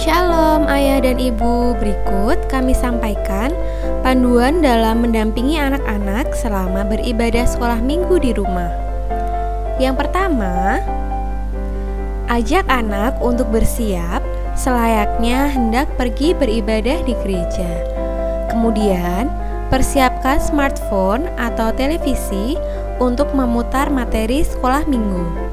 Shalom ayah dan ibu, berikut kami sampaikan panduan dalam mendampingi anak-anak selama beribadah sekolah minggu di rumah. Yang pertama, ajak anak untuk bersiap selayaknya hendak pergi beribadah di gereja. Kemudian, persiapkan smartphone atau televisi untuk memutar materi sekolah minggu.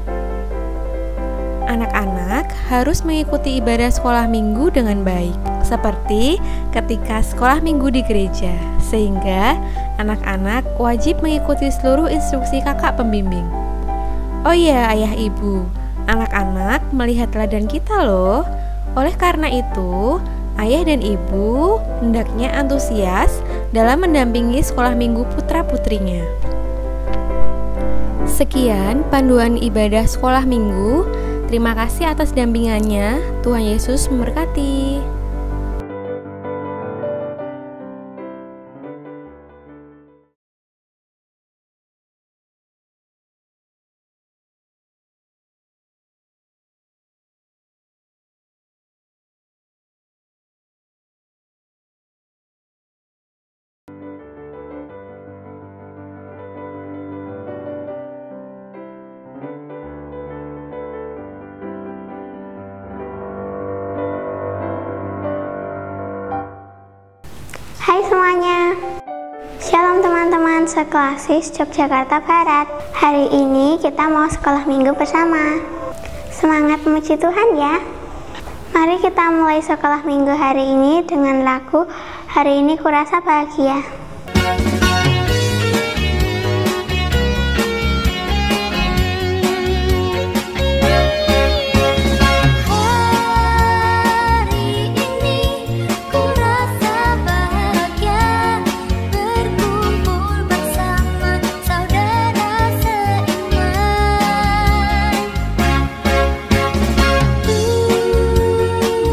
Anak-anak harus mengikuti ibadah sekolah minggu dengan baik, seperti ketika sekolah minggu di gereja, sehingga anak-anak wajib mengikuti seluruh instruksi kakak pembimbing. Oh iya ayah ibu, anak-anak melihat teladan kita loh. Oleh karena itu, ayah dan ibu hendaknya antusias dalam mendampingi sekolah minggu putra-putrinya. Sekian panduan ibadah sekolah minggu. Terima kasih atas dampingannya. Tuhan Yesus memberkati. Hai semuanya, Shalom teman-teman seklasis Yogyakarta Barat. Hari ini kita mau sekolah minggu bersama. Semangat memuji Tuhan ya. Mari kita mulai sekolah minggu hari ini dengan lagu Hari Ini Kurasa Bahagia.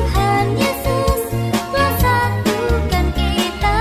Tuhan Yesus telah satukan kita.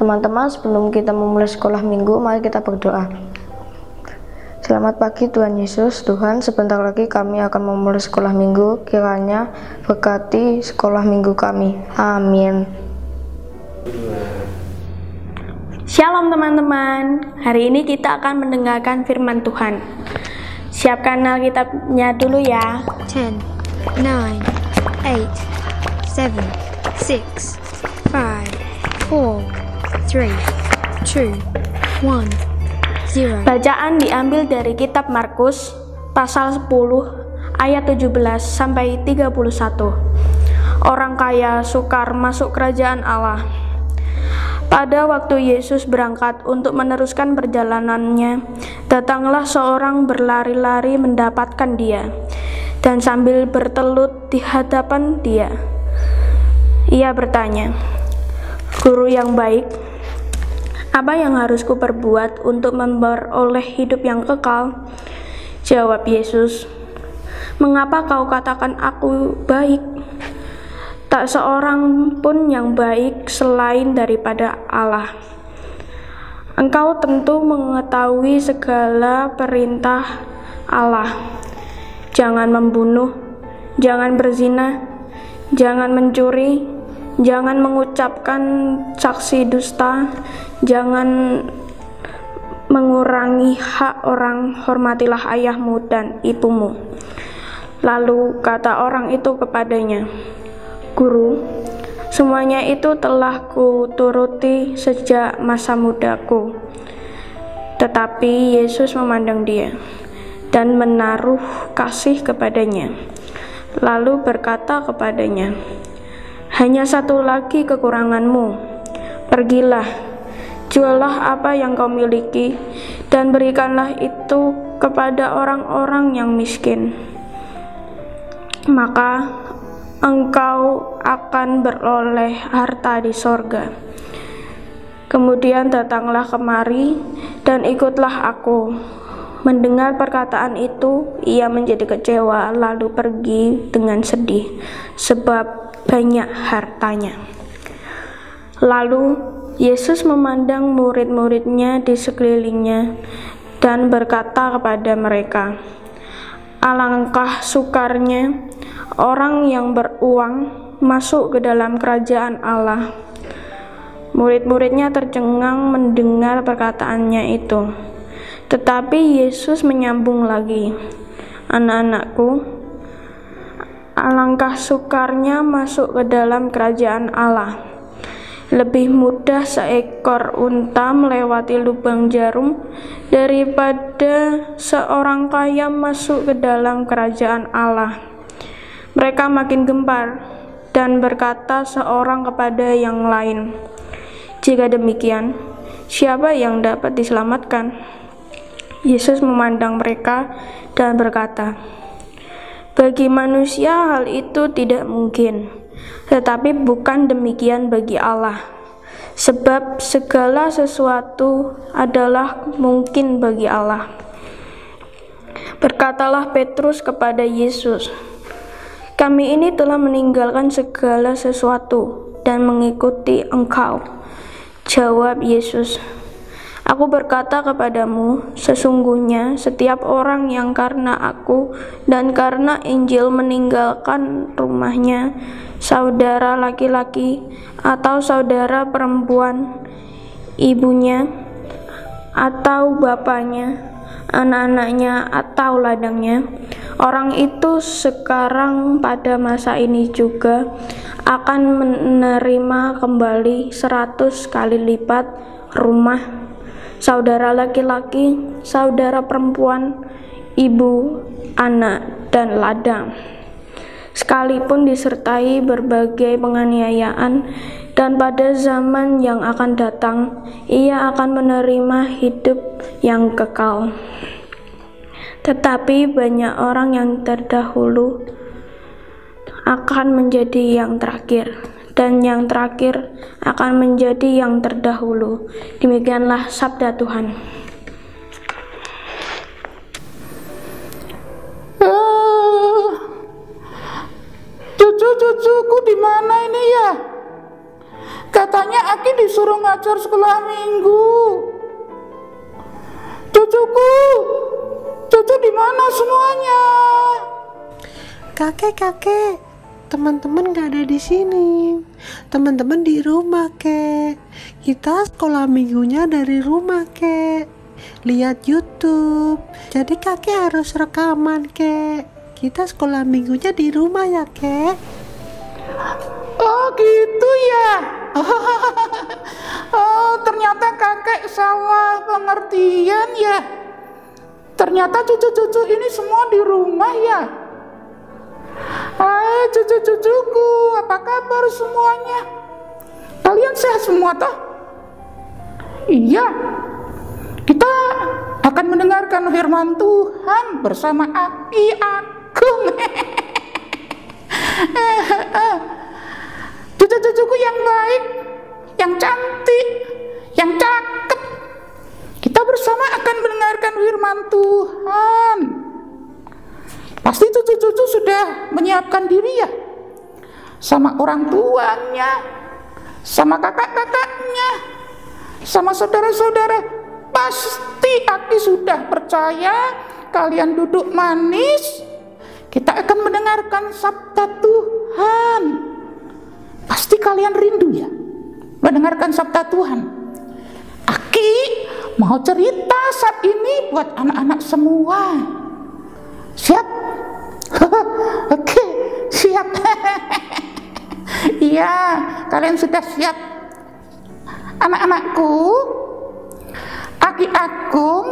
Teman-teman, sebelum kita memulai sekolah minggu, mari kita berdoa. Selamat pagi Tuhan Yesus. Tuhan, sebentar lagi kami akan memulai sekolah minggu. Kiranya berkati sekolah minggu kami. Amin. Shalom teman-teman. Hari ini kita akan mendengarkan firman Tuhan. Siapkan Alkitabnya dulu ya. 10, 9, 8, 7, 6, 5, 4, 3, 2, 1, 0. Bacaan diambil dari kitab Markus pasal 10 ayat 17 sampai 31. Orang kaya sukar masuk kerajaan Allah. Pada waktu Yesus berangkat untuk meneruskan perjalanannya, datanglah seorang berlari-lari mendapatkan dia, dan sambil bertelut di hadapan dia, ia bertanya, "Guru yang baik, apa yang harus kuperbuat untuk memperoleh hidup yang kekal?" Jawab Yesus, "Mengapa kau katakan aku baik? Tak seorang pun yang baik selain daripada Allah. Engkau tentu mengetahui segala perintah Allah. Jangan membunuh, jangan berzina, jangan mencuri, jangan mengucapkan saksi dusta, jangan mengurangi hak orang, hormatilah ayahmu dan ibumu." Lalu kata orang itu kepadanya, "Guru, semuanya itu telah kuturuti sejak masa mudaku." Tetapi Yesus memandang dia dan menaruh kasih kepadanya, lalu berkata kepadanya, "Hanya satu lagi kekuranganmu. Pergilah, jualah apa yang kau miliki, dan berikanlah itu kepada orang-orang yang miskin. Maka engkau akan beroleh harta di sorga. Kemudian datanglah kemari dan ikutlah aku." Mendengar perkataan itu, ia menjadi kecewa lalu pergi dengan sedih, sebab banyak hartanya. Lalu Yesus memandang murid-muridnya di sekelilingnya dan berkata kepada mereka, "Alangkah sukarnya orang yang beruang masuk ke dalam kerajaan Allah." Murid-muridnya tercengang mendengar perkataannya itu. Tetapi Yesus menyambung lagi, "Anak-anakku, alangkah sukarnya masuk ke dalam kerajaan Allah. Lebih mudah seekor unta melewati lubang jarum daripada seorang kaya masuk ke dalam kerajaan Allah." Mereka makin gempar dan berkata seorang kepada yang lain, "Jika demikian, siapa yang dapat diselamatkan?" Yesus memandang mereka dan berkata, "Bagi manusia hal itu tidak mungkin, tetapi bukan demikian bagi Allah. Sebab segala sesuatu adalah mungkin bagi Allah." Berkatalah Petrus kepada Yesus, "Kami ini telah meninggalkan segala sesuatu dan mengikuti Engkau." Jawab Yesus, "Aku berkata kepadamu, sesungguhnya setiap orang yang karena aku dan karena Injil meninggalkan rumahnya, saudara laki-laki atau saudara perempuan, ibunya atau bapaknya, anak-anaknya atau ladangnya, orang itu sekarang pada masa ini juga akan menerima kembali 100 kali lipat rumah, saudara laki-laki, saudara perempuan, ibu, anak, dan ladang, sekalipun disertai berbagai penganiayaan, dan pada zaman yang akan datang, ia akan menerima hidup yang kekal. Tetapi banyak orang yang terdahulu akan menjadi yang terakhir, dan yang terakhir akan menjadi yang terdahulu." Demikianlah sabda Tuhan. Cucu-cucuku di mana ini ya? Katanya Aki disuruh belajar sekolah minggu. Cucuku, cucu di mana semuanya? Kakek, teman-teman gak ada di sini. Teman-teman di rumah, Kek. Kita sekolah minggunya dari rumah, Kek. Lihat YouTube. Jadi kakek harus rekaman, Kek. Kita sekolah minggunya di rumah ya, Kek. Oh gitu ya. Oh, ternyata kakek salah pengertian ya. Ternyata cucu-cucu ini semua di rumah ya. Hai cucu-cucuku, apa kabar semuanya? Kalian sehat semua toh? Iya, kita akan mendengarkan firman Tuhan bersama Aki Agung. Cucu-cucuku yang baik, yang cantik, yang cakep, kita bersama akan mendengarkan firman Tuhan. Pasti cucu-cucu sudah menyiapkan diri ya, sama orang tuanya, sama kakak-kakaknya, sama saudara-saudara. Pasti Aki sudah percaya. Kalian duduk manis, kita akan mendengarkan sabda Tuhan. Pasti kalian rindu ya mendengarkan sabda Tuhan. Aki mau cerita saat ini buat anak-anak semua. Siap? Oke, siap. Iya, kalian sudah siap. Anak-anakku, Aki Agung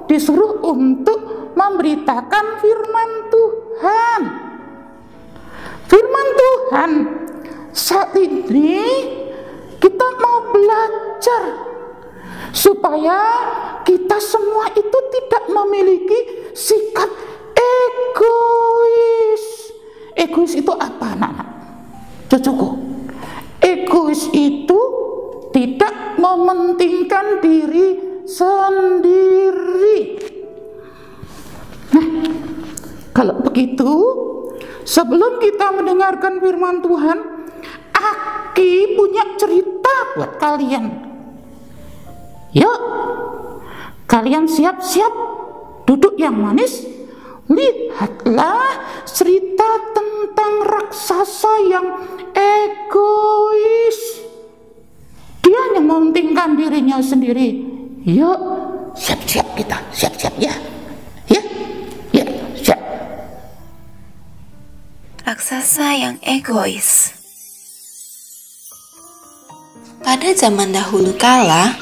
disuruh untuk memberitakan firman Tuhan. Firman Tuhan saat ini kita mau belajar supaya kita semua itu tidak memiliki sikap egois. Egois itu apa, anak-anak? Cucuku, egois itu tidak mementingkan diri sendiri. Nah, kalau begitu, sebelum kita mendengarkan firman Tuhan, Aki punya cerita buat kalian. Yuk, kalian siap-siap, duduk yang manis. Lihatlah cerita tentang raksasa yang egois. Dia hanya mementingkan dirinya sendiri. Yuk, siap-siap kita, siap-siap ya. Ya, ya, siap. Raksasa yang egois. Pada zaman dahulu kala,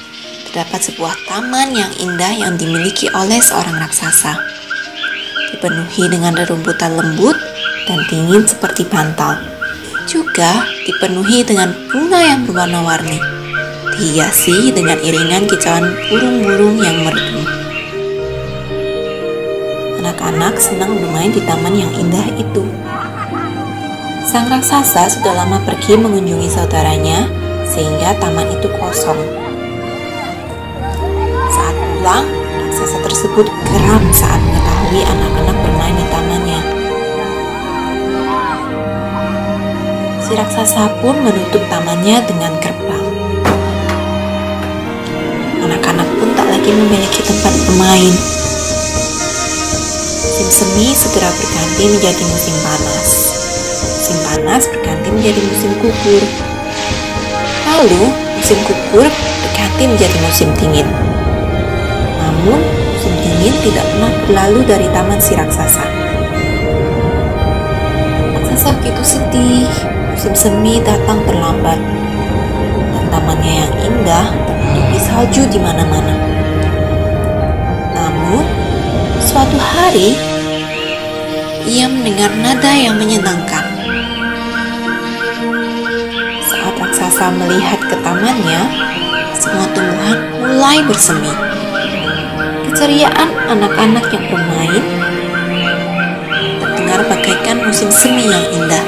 terdapat sebuah taman yang indah yang dimiliki oleh seorang raksasa. Dipenuhi dengan rerumputan lembut dan dingin seperti bantal. Juga dipenuhi dengan bunga yang berwarna-warni, dihiasi dengan iringan kicauan burung-burung yang merdu. Anak-anak senang bermain di taman yang indah itu. Sang raksasa sudah lama pergi mengunjungi saudaranya, sehingga taman itu kosong. Saat pulang, raksasa tersebut geram saat mengetahui anak-anak bermain di tamannya. Si raksasa pun menutup tamannya dengan gerbang. Anak-anak pun tak lagi memiliki tempat bermain. Musim semi segera berganti menjadi musim panas. Musim panas berganti menjadi musim gugur. Lalu musim gugur berganti menjadi musim dingin. Namun musim dingin tidak pernah berlalu dari taman si raksasa. Raksasa begitu sedih. Musim semi datang terlambat, dan tamannya yang indah tertutupi salju di mana-mana. Namun suatu hari ia mendengar nada yang menyenangkan. Raksasa melihat ke tamannya, semua tumbuhan mulai bersemi. Keceriaan anak-anak yang bermain terdengar bagaikan musim semi yang indah.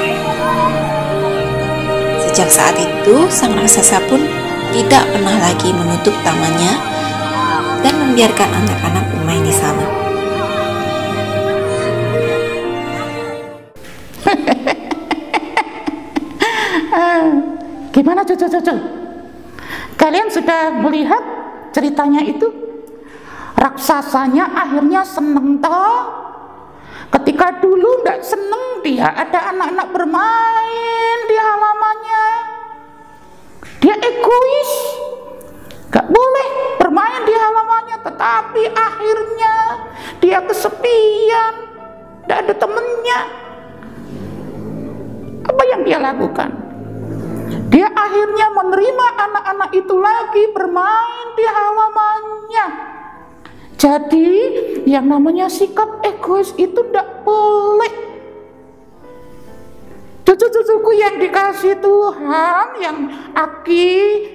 Sejak saat itu, sang raksasa pun tidak pernah lagi menutup tamannya dan membiarkan anak-anak bermain di sana. Gimana cucu-cucu? Kalian sudah melihat ceritanya itu? Raksasanya akhirnya seneng toh. Ketika dulu tidak seneng, dia ada anak-anak bermain di halamannya. Dia egois, gak boleh bermain di halamannya. Tetapi akhirnya dia kesepian, tidak ada temennya. Apa yang dia lakukan? Dia akhirnya menerima anak-anak itu lagi bermain di halamannya. Jadi yang namanya sikap egois itu tidak boleh. Cucu-cucuku yang dikasih Tuhan, yang Aki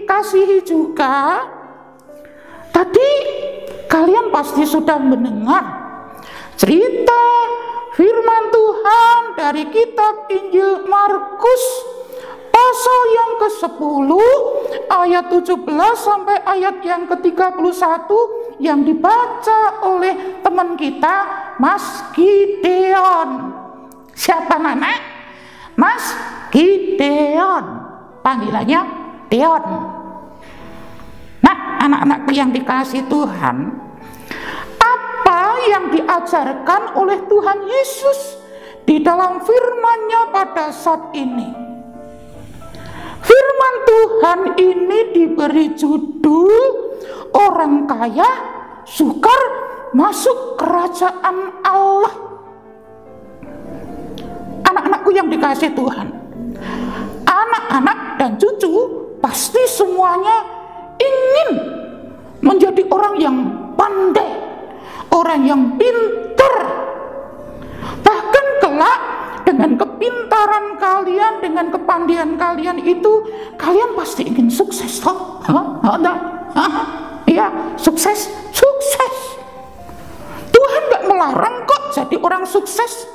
kasihi juga, tadi kalian pasti sudah mendengar cerita firman Tuhan dari kitab Injil Markus pasal yang ke-10 ayat 17 sampai ayat yang ke-31 yang dibaca oleh teman kita Mas Gideon. Siapa Nana? Mas Gideon. Panggilannya Deon. Nah, anak-anakku yang dikasih Tuhan, apa yang diajarkan oleh Tuhan Yesus di dalam firman-Nya pada saat ini? Firman Tuhan ini diberi judul orang kaya sukar masuk kerajaan Allah. Anak-anakku yang dikasih Tuhan, anak-anak dan cucu pasti semuanya ingin menjadi orang yang pandai, orang yang pintar. Bahkan kelak dengan kepintaran kalian, dengan kepandaian kalian itu, kalian pasti ingin sukses toh? Ya, sukses. Tuhan gak melarang kok jadi orang sukses.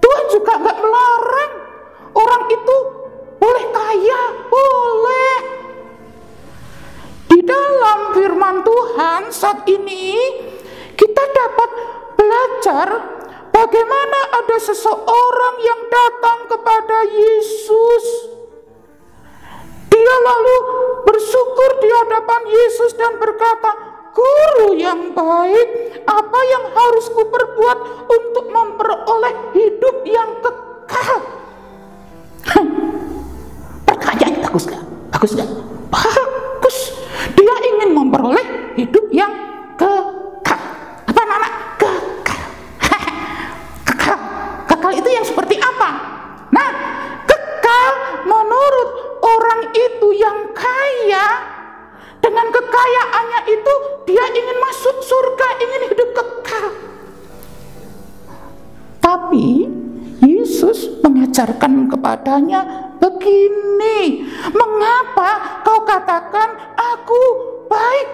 Tuhan juga gak melarang orang itu boleh kaya, boleh. Di dalam firman Tuhan saat ini kita dapat belajar bagaimana ada seseorang yang datang kepada Yesus. Dia lalu bersyukur di hadapan Yesus dan berkata, "Guru yang baik, apa yang harus kuperbuat untuk memperoleh hidup yang kekal?" Pertanyaan bagus gak? Bagus gak? Bagus. Dia ingin memperoleh hidup yang kekal. Apa anak-anak? Kekal. Kekal itu yang seperti apa? Nah, kekal menurut orang itu yang kaya, dengan kekayaannya itu dia ingin masuk surga, ingin hidup kekal. Tapi Yesus mengajarkan kepadanya begini, "Mengapa kau katakan aku baik?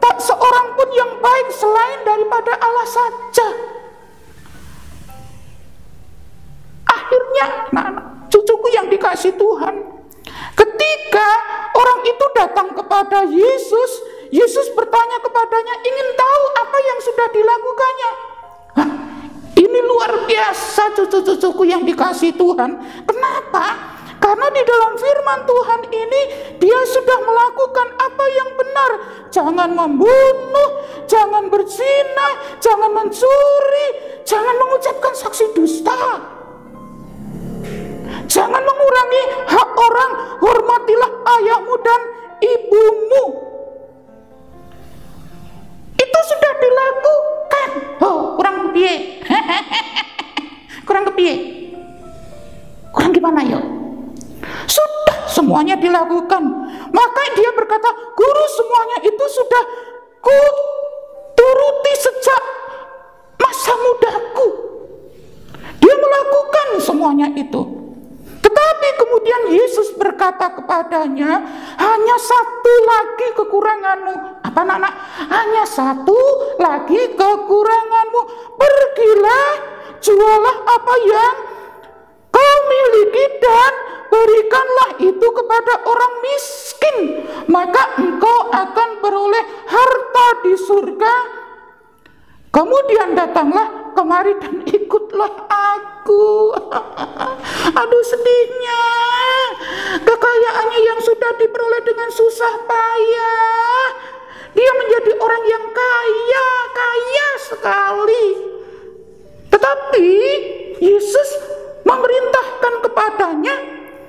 Tak seorang pun yang baik selain daripada Allah saja." Akhirnya, cucuku yang dikasih Tuhan, ketika orang itu datang kepada Yesus, Yesus bertanya kepadanya, ingin tahu apa yang sudah dilakukannya. Ini luar biasa cucu-cucuku yang dikasih Tuhan. Kenapa? Karena di dalam firman Tuhan ini dia sudah melakukan apa yang benar. Jangan membunuh, jangan berzina, jangan mencuri, jangan mengucapkan saksi dusta, jangan mengurangi hak orang, hormatilah ayahmu dan ibumu. Itu sudah dilakukan. Oh, kurang kepiye? Kurang kepiye? Kurang gimana yuk? Sudah semuanya dilakukan. Maka dia berkata, "Guru, semuanya itu sudah ku turuti sejak masa mudaku." Dia melakukan semuanya itu. Tetapi kemudian Yesus berkata kepadanya, "Hanya satu lagi kekuranganmu." Apa anak-anak? Hanya satu lagi kekuranganmu. Pergilah, jualah apa yang kau miliki dan berikanlah itu kepada orang miskin, maka engkau akan beroleh harta di surga. Kemudian datanglah kemari dan ikutlah aku. Aduh, sedihnya. Kekayaannya yang sudah diperoleh dengan susah payah, dia menjadi orang yang kaya sekali. Tetapi Yesus memerintahkan kepadanya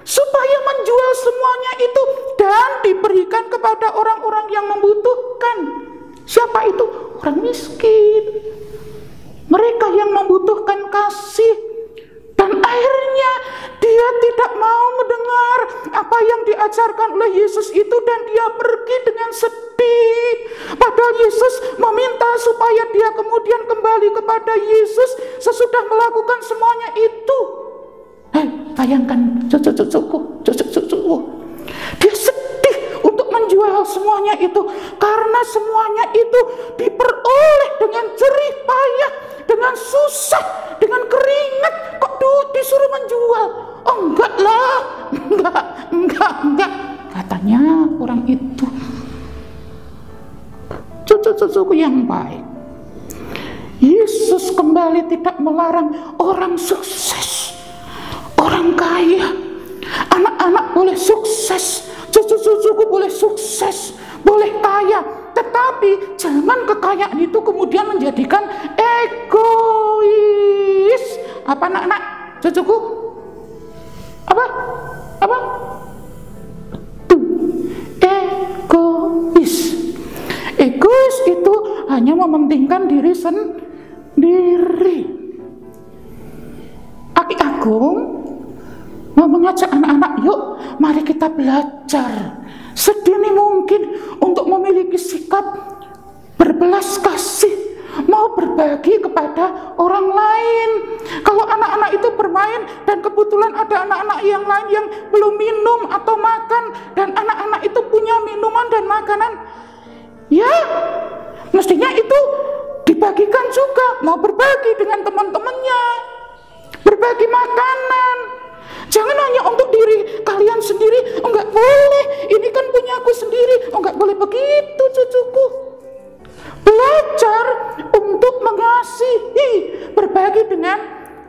supaya menjual semuanya itu dan diberikan kepada orang-orang yang membutuhkan. Siapa itu? Orang miskin. Mereka yang membutuhkan kasih. Dan akhirnya dia tidak mau mendengar apa yang diajarkan oleh Yesus itu, dan dia pergi dengan sedih. Padahal Yesus meminta supaya dia kemudian kembali kepada Yesus sesudah melakukan semuanya itu. Bayangkan cucu-cucuku. Dia sedih untuk menjual semuanya itu, karena semuanya itu diperoleh dengan jerih payah, dengan susah, dengan keringat. Kok disuruh menjual? Oh, enggak lah, enggak, katanya orang itu. Cucu-cucuku yang baik, Yesus kembali tidak melarang orang sukses, orang kaya. Anak-anak boleh sukses, cucu-cucuku boleh sukses, boleh kaya, tetapi jangan kekayaan itu kemudian menjadikan egois. Apa anak-anak, cucuku? Apa? Egois. Egois itu hanya mementingkan diri sendiri. Aki Agung mau mengajak anak-anak, yuk mari kita belajar sedini mungkin untuk memiliki sikap berbelas kasih, mau berbagi kepada orang lain. Kalau anak-anak itu bermain dan kebetulan ada anak-anak yang lain yang belum minum atau makan, dan anak-anak itu punya minuman dan makanan, ya mestinya itu dibagikan juga. Mau berbagi dengan teman-temannya, berbagi makanan. Jangan hanya untuk diri kalian sendiri. Oh, enggak boleh, ini kan punya aku sendiri. Oh, enggak boleh begitu, cucuku. Belajar untuk mengasihi, berbagi dengan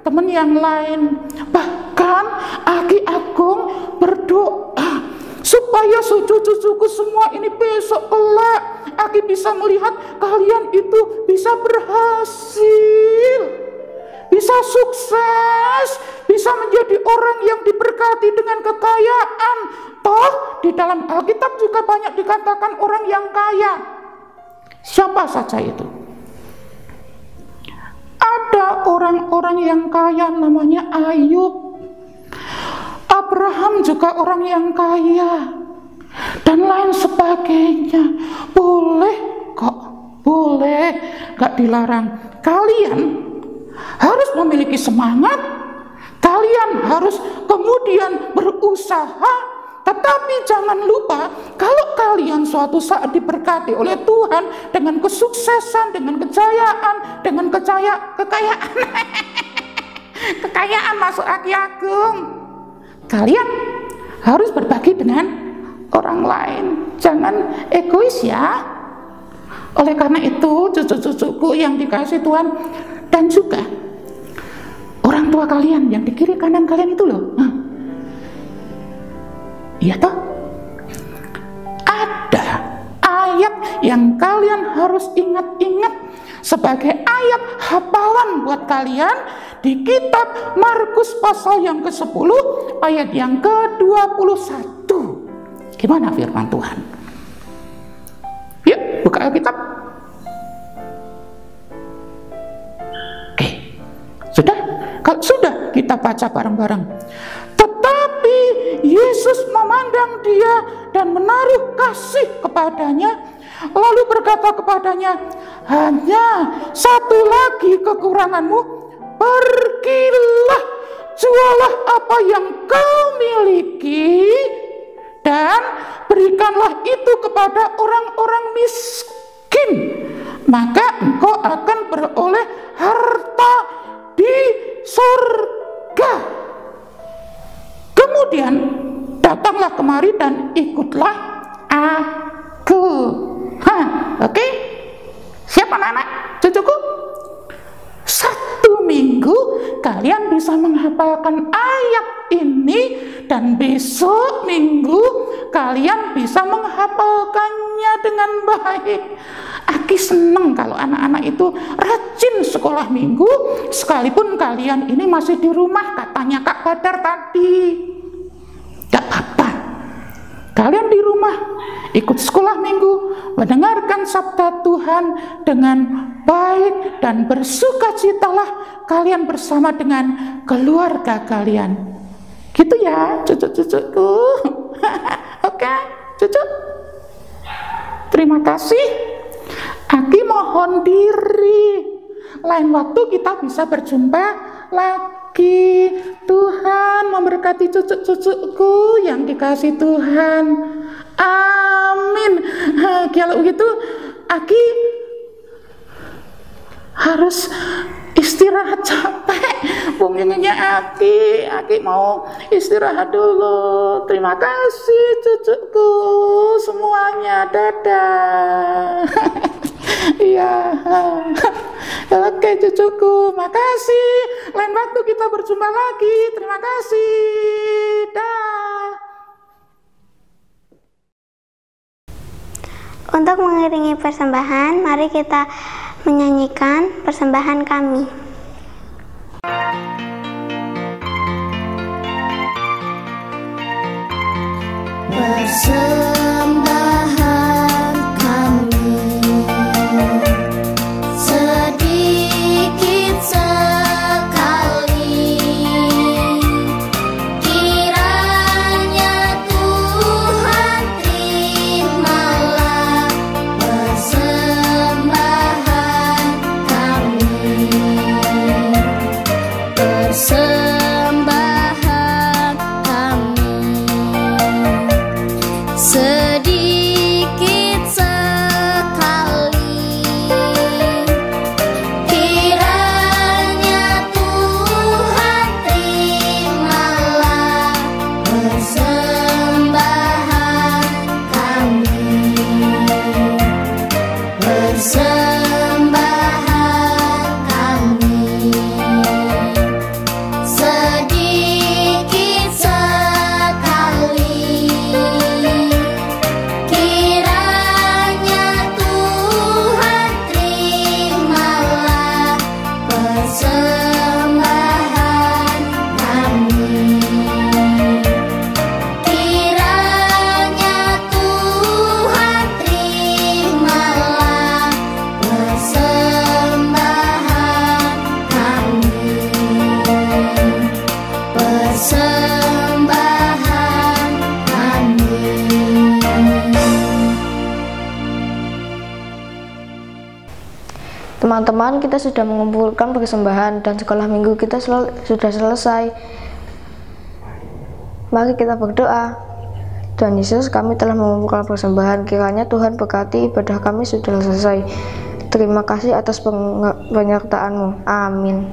teman yang lain. Bahkan Aki Agung berdoa supaya cucu-cucuku semua ini besok kelak Aki bisa melihat kalian itu bisa berhasil, bisa sukses, bisa menjadi orang yang diberkati dengan kekayaan. Toh di dalam Alkitab juga banyak dikatakan orang yang kaya. Siapa saja itu? Ada orang-orang yang kaya namanya Ayub. Abraham juga orang yang kaya, dan lain sebagainya. Boleh kok, boleh, gak dilarang. Kalian harus memiliki semangat, kalian harus kemudian berusaha, tetapi jangan lupa kalau kalian suatu saat diberkati oleh Tuhan dengan kesuksesan, dengan kejayaan, dengan kekayaan masuk Aki Agung, kalian harus berbagi dengan orang lain. Jangan egois ya. Oleh karena itu, cucu-cucuku yang dikasihi Tuhan, dan juga orang tua kalian yang di kiri kanan kalian itu loh, iya toh, ada ayat yang kalian harus ingat-ingat sebagai ayat hafalan buat kalian di kitab Markus pasal yang ke-10 ayat yang ke-21. Gimana firman Tuhan? Yuk buka Alkitab. Kalau sudah, kita baca bareng-bareng. Tetapi Yesus memandang dia dan menaruh kasih kepadanya, lalu berkata kepadanya, hanya satu lagi kekuranganmu, pergilah, jualah apa yang kau miliki dan berikanlah itu kepada orang-orang miskin, maka engkau akan beroleh harta di surga. Kemudian datanglah kemari dan ikutlah aku. Oke? Siapa anak-anak? Cucuku? kalian bisa menghafalkan ayat ini dan besok Minggu kalian bisa menghafalkannya dengan baik. Aki seneng kalau anak-anak itu rajin sekolah Minggu sekalipun kalian ini masih di rumah, katanya Kak Badar tadi. Gak apa-apa, kalian di rumah ikut sekolah Minggu, mendengarkan sabda Tuhan dengan baik dan bersukacitalah kalian bersama dengan keluarga kalian. Gitu ya cucu-cucuku. Oke, cucu. Terima kasih. Aki mohon diri. Lain waktu kita bisa berjumpa lagi. Tuhan memberkati cucu-cucuku yang dikasih Tuhan. Amin. Kalau gitu Aki harus istirahat, capek punggungnya Aki mau istirahat dulu. Terima kasih cucuku semuanya, dadah. Iya. Oke cucuku, makasih. Lain waktu kita berjumpa lagi. Terima kasih. Dah. Untuk mengiringi persembahan, mari kita menyanyikan persembahan kami. Persembahan kami sedikit sekali, kiranya Tuhan terimalah persembahan kami. Persembahan kami sedikit sekali, kiranya Tuhan terimalah persembahan kami. Persembahan kami sedikit sekali, kiranya Tuhan terimalah persembahan kami. Kiranya Tuhan terimalah persembahan kami. Persembahan kami. Teman-teman, kita sudah mengumpulkan persembahan dan sekolah minggu kita sudah selesai. Mari kita berdoa. Tuhan Yesus, kami telah mengumpulkan persembahan, kiranya Tuhan berkati ibadah kami sudah selesai. Terima kasih atas penyertaan-Mu. Amin.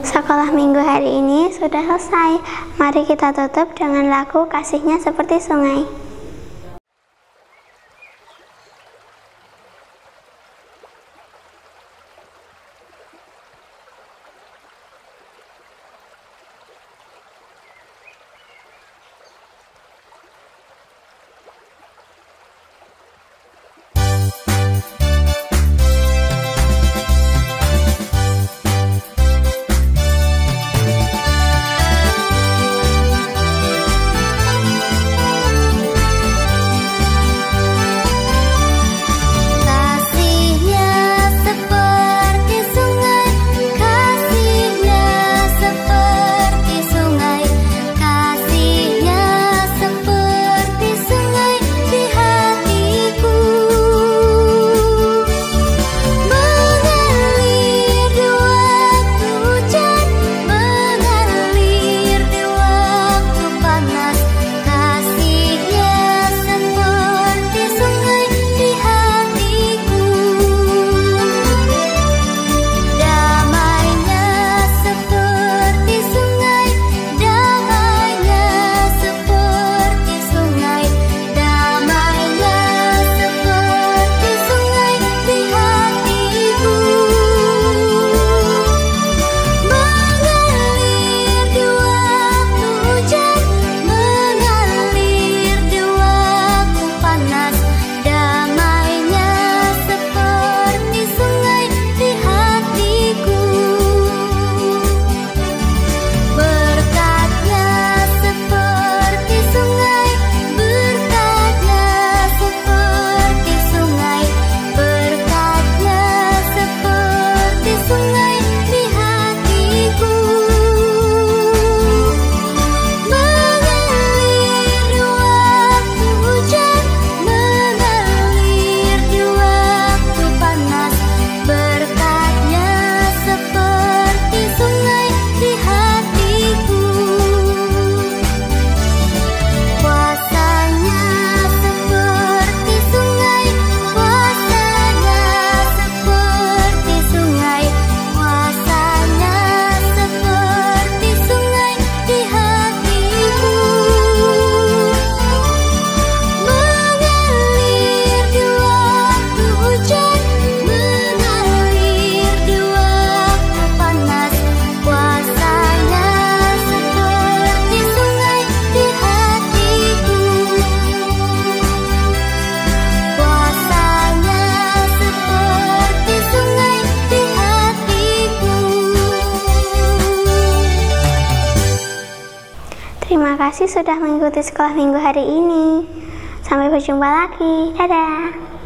Sekolah minggu hari ini sudah selesai. Mari kita tutup dengan lagu Kasihnya Seperti Sungai. kasih sudah mengikuti sekolah minggu hari ini. Sampai berjumpa lagi. Dadah.